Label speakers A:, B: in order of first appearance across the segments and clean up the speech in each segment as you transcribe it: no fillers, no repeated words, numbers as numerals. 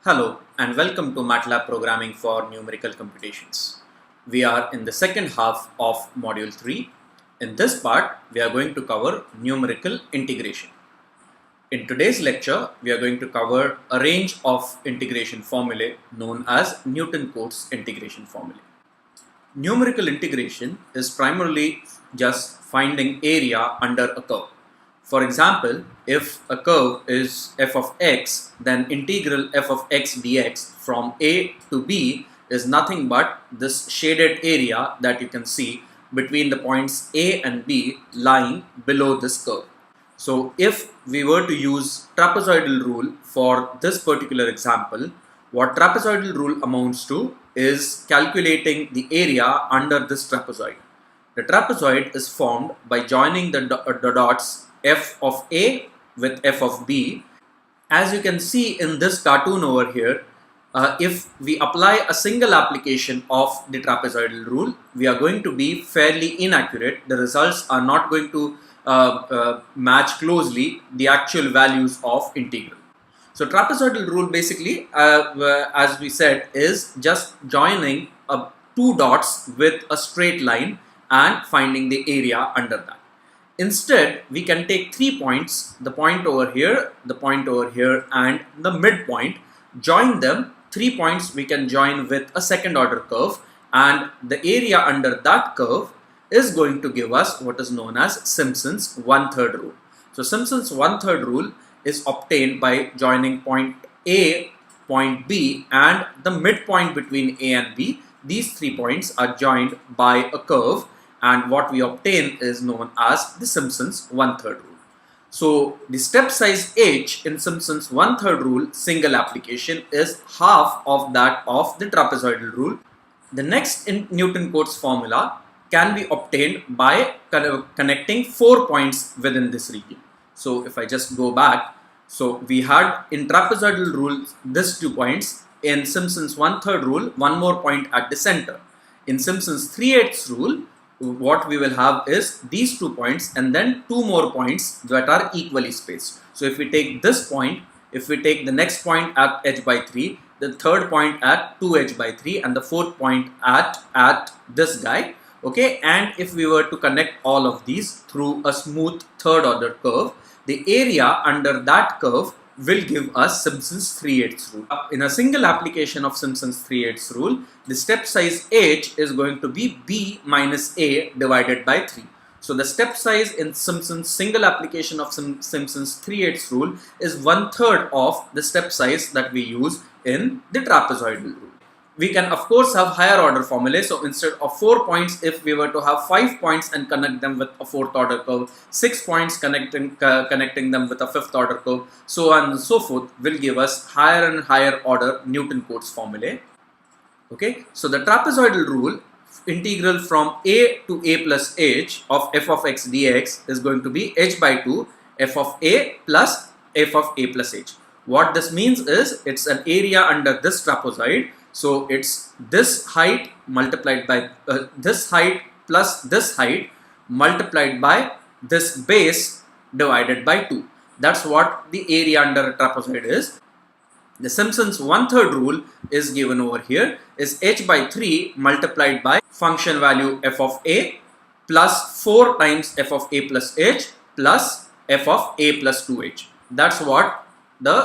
A: Hello and welcome to MATLAB Programming for Numerical Computations. We are in the second half of Module 3. In this part, we are going to cover numerical integration. In today's lecture, we are going to cover a range of integration formulae known as Newton-Cotes integration formulae. Numerical integration is primarily just finding area under a curve. For example, if a curve is f of x, then integral f of x dx from a to b is nothing but this shaded area that you can see between the points a and b lying below this curve. So if we were to use trapezoidal rule for this particular example, what trapezoidal rule amounts to is calculating the area under this trapezoid. The trapezoid is formed by joining the dots f of a with f of b. As you can see in this cartoon over here, if we apply a single application of the trapezoidal rule, we are going to be fairly inaccurate. The results are not going to match closely the actual values of integral. So trapezoidal rule basically, as we said, is just joining two dots with a straight line and finding the area under that. Instead, we can take 3 points, the point over here, the point over here, and the midpoint. Join them. 3 points we can join with a second order curve, and the area under that curve is going to give us what is known as Simpson's 1/3 rule. So Simpson's 1/3 rule is obtained by joining point A, point B, and the midpoint between A and B. These 3 points are joined by a curve, and what we obtain is known as the Simpson's 1/3 rule. So the step size h in Simpson's 1/3 rule single application is half of that of the trapezoidal rule. The next in Newton-Cotes formula can be obtained by connecting 4 points within this region. So if I just go back, so we had in trapezoidal rule these 2 points. In Simpson's 1/3 rule, one more point at the center. In Simpson's 3/8 rule, what we will have is these 2 points and then 2 more points that are equally spaced. So if we take this point, if we take the next point at h by 3, the third point at 2h by 3, and the fourth point at this guy, okay, and if we were to connect all of these through a smooth third order curve, the area under that curve will give us Simpson's 3/8 rule. In a single application of Simpson's 3/8 rule, the step size h is going to be b minus a divided by 3. So the step size in Simpson's single application of Simpson's 3/8 rule is 1/3 of the step size that we use in the trapezoidal rule. We can of course have higher order formulae. So instead of 4 points, if we were to have 5 points and connect them with a 4th order curve, 6 points connecting them with a 5th order curve, so on and so forth, will give us higher and higher order Newton-Cotes formulae. Okay, so the trapezoidal rule integral from a to a plus h of f of x dx is going to be h by 2 f of a plus f of a plus h. What this means is it's an area under this trapezoid. So it's this height multiplied by this height plus this height multiplied by this base divided by 2. That's what the area under a trapezoid is. The Simpson's 1/3 rule is given over here is h by 3 multiplied by function value f of a plus 4 times f of a plus h plus f of a plus 2h. That's what the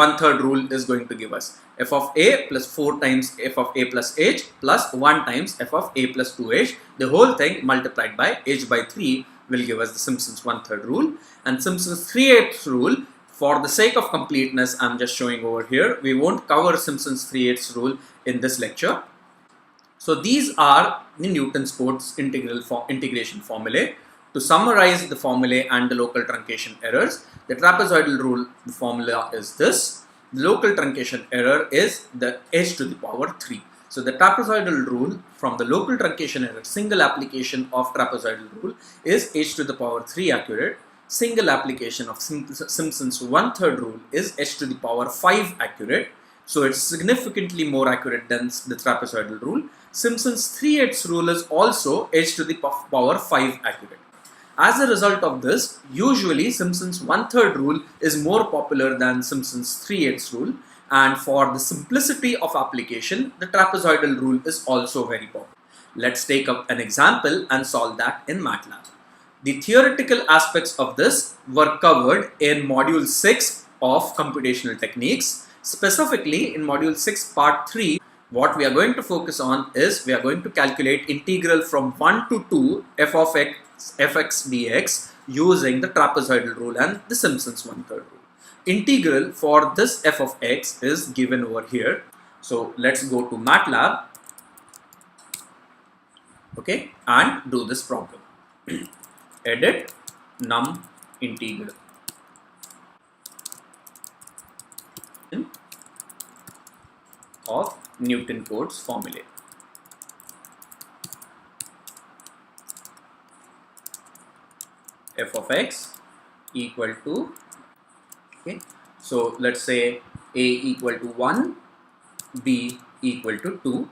A: 1/3 rule is going to give us. F of a plus 4 times f of a plus h plus 1 times f of a plus 2h. The whole thing multiplied by h by 3 will give us the Simpson's 1/3 rule. And Simpson's 3/8 rule, for the sake of completeness, I'm just showing over here. We won't cover Simpson's 3/8 rule in this lecture. So these are the Newton-Cotes integration formulae. To summarize the formulae and the local truncation errors, the trapezoidal rule formula is this. The local truncation error is the h to the power 3. So the trapezoidal rule from the local truncation error, single application of trapezoidal rule, is h to the power 3 accurate. Single application of Simpson's 1/3 rule is h to the power 5 accurate. So it's significantly more accurate than the trapezoidal rule. Simpson's 3/8 rule is also h to the power 5 accurate. As a result of this, usually Simpson's 1/3 rule is more popular than Simpson's 3/8 rule, And for the simplicity of application, the trapezoidal rule is also very popular. Let's take up an example and solve that in MATLAB. The theoretical aspects of this were covered in Module 6 of Computational Techniques. Specifically in Module 6 Part 3, what we are going to focus on is we are going to calculate integral from 1 to 2 f of x fx dx using the trapezoidal rule and the Simpson's 1/3 rule. Integral for this f of x is given over here. So let's go to MATLAB, okay, and do this problem. Edit num integral. Of Newton codes formulae. F of x equal to, okay, so let's say a equal to 1, b equal to 2,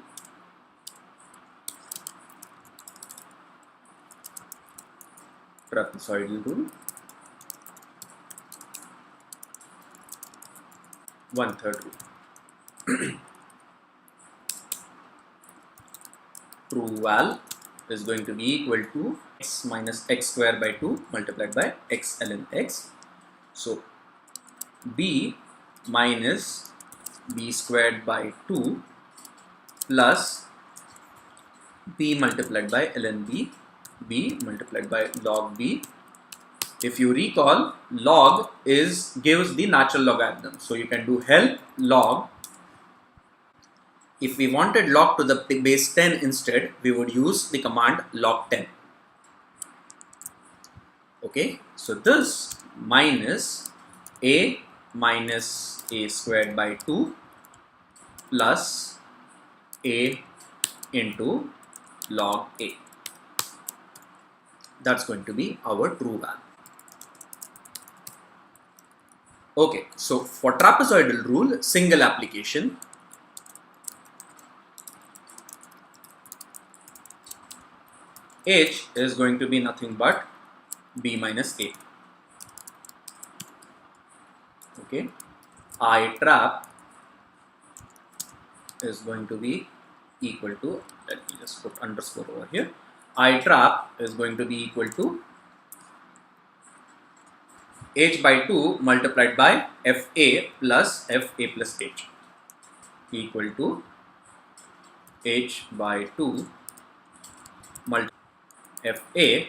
A: trapezoidal rule, 1/3 rule. True val is going to be equal to x minus x square by 2 multiplied by x ln x. So b minus b squared by 2 plus b multiplied by ln b, b multiplied by log b. If you recall, log gives the natural logarithm. So you can do help log. If we wanted log to the base 10 instead, we would use the command log 10. Okay, so this minus a squared by 2 plus a into log a. That's going to be our true value. Okay, so for trapezoidal rule, single application, h is going to be nothing but b minus a. Okay, I trap is going to be equal to, let me just put underscore over here, I trap is going to be equal to h by 2 multiplied by fa plus h equal to h by 2 multiplied fa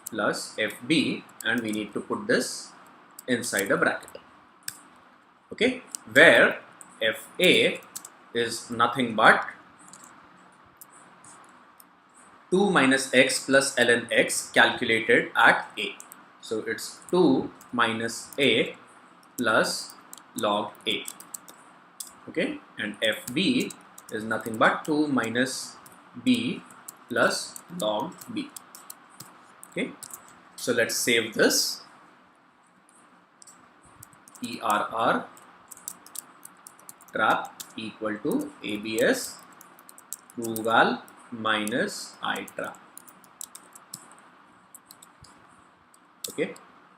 A: plus fb, and we need to put this inside a bracket, okay, where fa is nothing but 2 minus x plus ln x calculated at a. So it's 2 minus a plus log a, okay, and fb is nothing but 2 minus b plus log b. Okay, so let's save this. ERR trap equal to ABS true val minus I trap. Okay,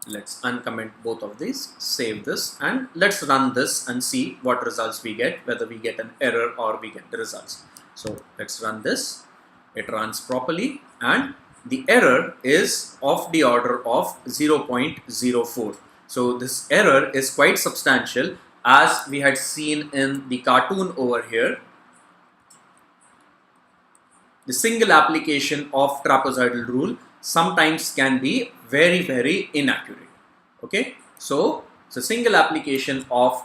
A: let's uncomment both of these, save this, and let's run this and see what results we get, whether we get an error or we get the results. So let's run this. It runs properly and the error is of the order of 0.04. So this error is quite substantial, as we had seen in the cartoon over here. The single application of trapezoidal rule sometimes can be very inaccurate. Okay, so it's a single application of,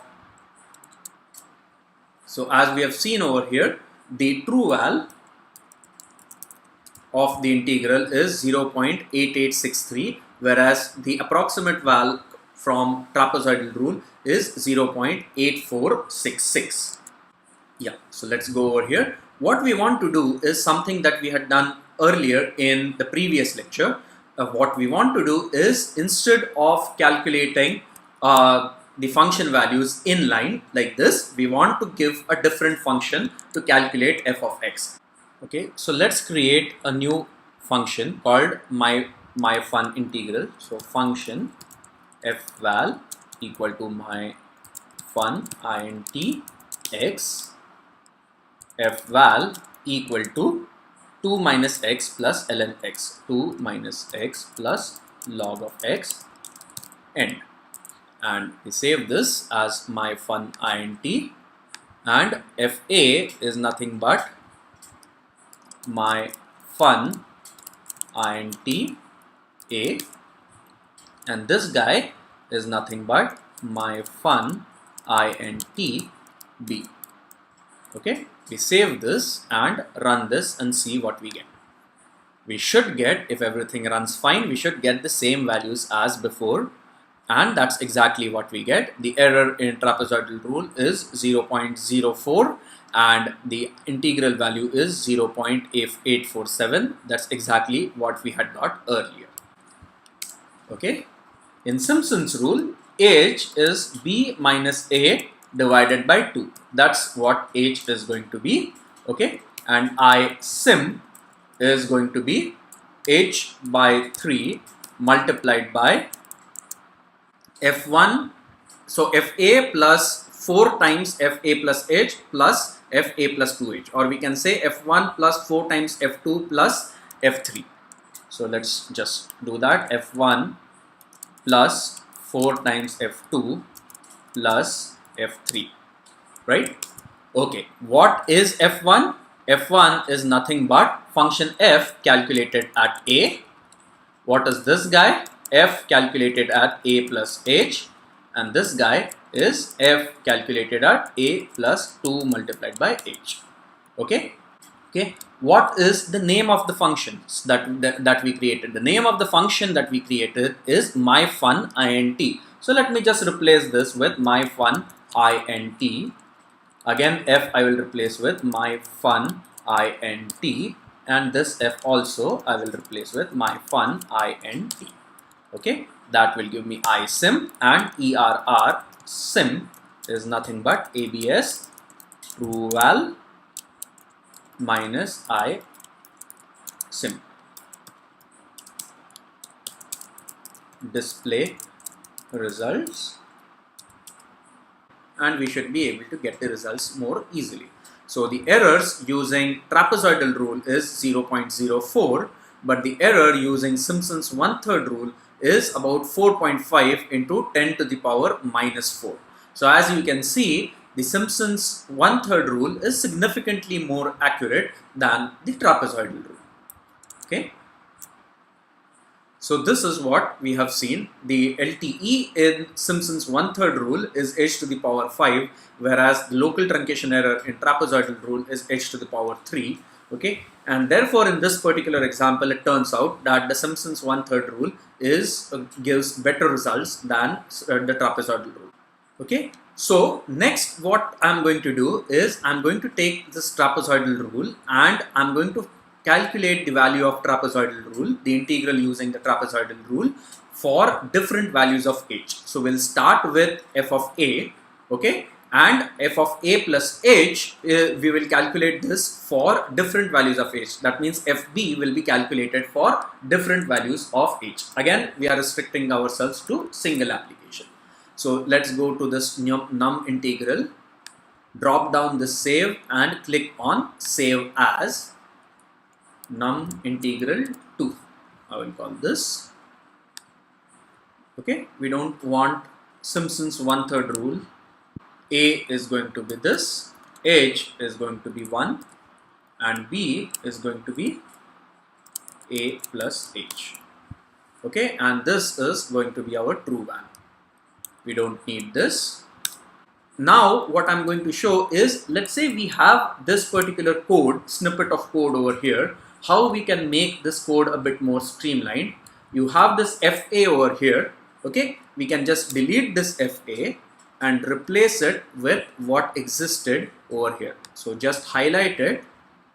A: so as we have seen over here, the true val of the integral is 0.8863, whereas the approximate val from trapezoidal rule is 0.8466. Yeah, so let's go over here. What we want to do is something that we had done earlier in the previous lecture. What we want to do is, instead of calculating the function values in line like this, we want to give a different function to calculate f of x. Okay, so let's create a new function called my fun integral. So function f val equal to my fun int x fval equal to 2 minus x plus ln x, 2 minus x plus log of x end. And we save this as my fun int, and fa is nothing but my fun int a, and this guy is nothing but my fun int b. Okay, we save this and run this and see what we get. We should get, if everything runs fine, we should get the same values as before, and that's exactly what we get. The error in trapezoidal rule is 0.04 and the integral value is 0.847. That's exactly what we had got earlier. Okay, in Simpson's rule, h is b minus a divided by 2. That's what h is going to be. Okay, and I sim is going to be h by 3 multiplied by f1, so fa plus 4 times fa plus h plus fa plus 2h, or we can say f1 plus 4 times f2 plus f3. So let's just do that. F1 plus 4 times f2 plus f3, right? Okay, what is f1? F1 is nothing but function f calculated at a. What is this guy? F calculated at a plus h, and this guy is f calculated at a plus 2 multiplied by h. Okay. Okay, what is the name of the functions that we created? The name of the function that we created is my fun int. So let me just replace this with my fun int. Again, f I will replace with my fun int, and this f also I will replace with my fun int. Okay, that will give me isim, and err sim is nothing but abs trueval minus I sim. Display results, and we should be able to get the results more easily. So the errors using trapezoidal rule is 0.04, but the error using Simpson's 1/3 rule is about 4.5 into 10 to the power minus 4. So as you can see, the Simpson's 1/3 rule is significantly more accurate than the trapezoidal rule. Okay. So this is what we have seen. The LTE in Simpson's 1/3 rule is h to the power 5, whereas the local truncation error in trapezoidal rule is h to the power 3. Okay, and therefore in this particular example, it turns out that the Simpson's 1/3 rule gives better results than the trapezoidal rule. Okay, so next what I'm going to do is I'm going to take this trapezoidal rule and I'm going to calculate the value of trapezoidal rule, the integral using the trapezoidal rule for different values of h. So we'll start with f of a, okay, and f of a plus h, we will calculate this for different values of h. That means fb will be calculated for different values of h. Again, we are restricting ourselves to single application. So let's go to this num integral, drop down the save and click on save as num integral 2. I will call this. Okay, we don't want Simpson's 1/3 rule. A is going to be this, h is going to be 1, and b is going to be a plus h. Okay, and this is going to be our true value. We don't need this. Now what I'm going to show is, let's say we have this particular code, snippet of code over here, how we can make this code a bit more streamlined. You have this FA over here, okay? We can just delete this FA and replace it with what existed over here. So just highlight it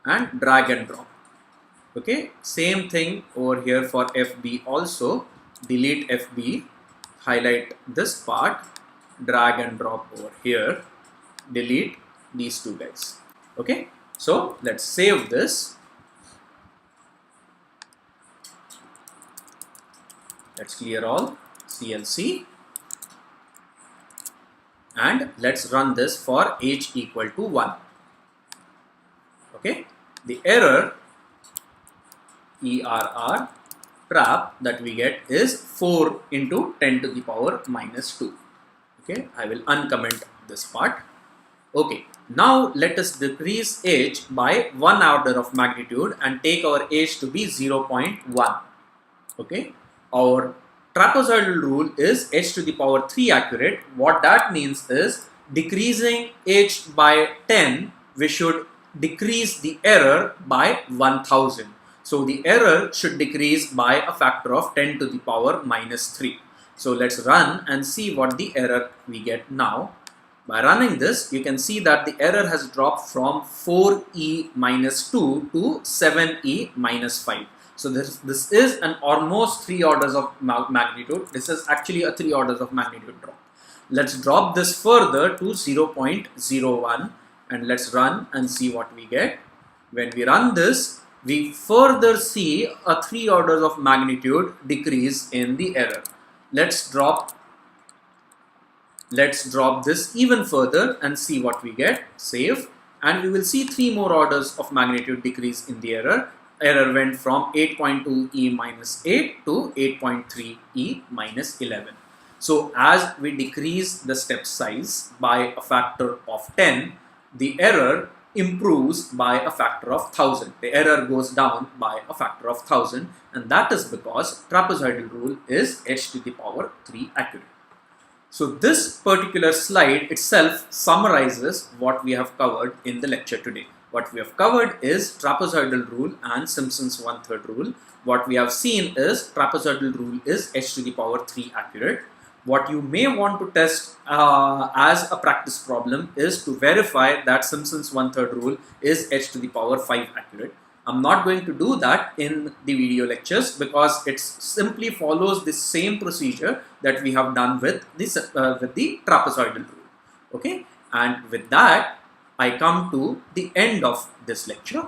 A: and drag and drop. Okay, same thing over here for FB also. Delete FB, highlight this part, drag and drop over here, delete these two guys. Okay, so let's save this. Let's clear all CLC. and let's run this for h equal to 1. Okay, the error trap that we get is 4 into 10 to the power minus 2. Okay, I will uncomment this part. Okay, now let us decrease h by 1 order of magnitude and take our h to be 0.1. Okay, our trapezoidal rule is h to the power 3 accurate. What that means is decreasing h by 10, we should decrease the error by 1000. So the error should decrease by a factor of 10 to the power minus 3. So let's run and see what the error we get now. By running this, you can see that the error has dropped from 4e minus 2 to 7e minus 5. So this is an almost 3 orders of magnitude. This is actually a 3 orders of magnitude drop. Let's drop this further to 0.01 and let's run and see what we get. When we run this, we further see a 3 orders of magnitude decrease in the error. Let's drop this even further and see what we get. Save, and we will see 3 more orders of magnitude decrease in the error. Error went from 8.2e minus 8 to 8.3e minus 11. So as we decrease the step size by a factor of 10, the error improves by a factor of 1000. The error goes down by a factor of 1000, and that is because trapezoidal rule is h to the power 3 accurate. So this particular slide itself summarizes what we have covered in the lecture today. What we have covered is trapezoidal rule and Simpson's 1/3 rule. What we have seen is trapezoidal rule is h to the power 3 accurate. What you may want to test as a practice problem is to verify that Simpson's 1/3 rule is h to the power 5 accurate. I'm not going to do that in the video lectures because it simply follows the same procedure that we have done with the trapezoidal rule. Okay, and with that, I come to the end of this lecture.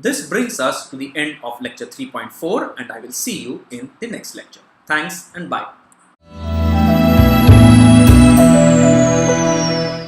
A: This brings us to the end of lecture 3.4, and I will see you in the next lecture. Thanks and bye.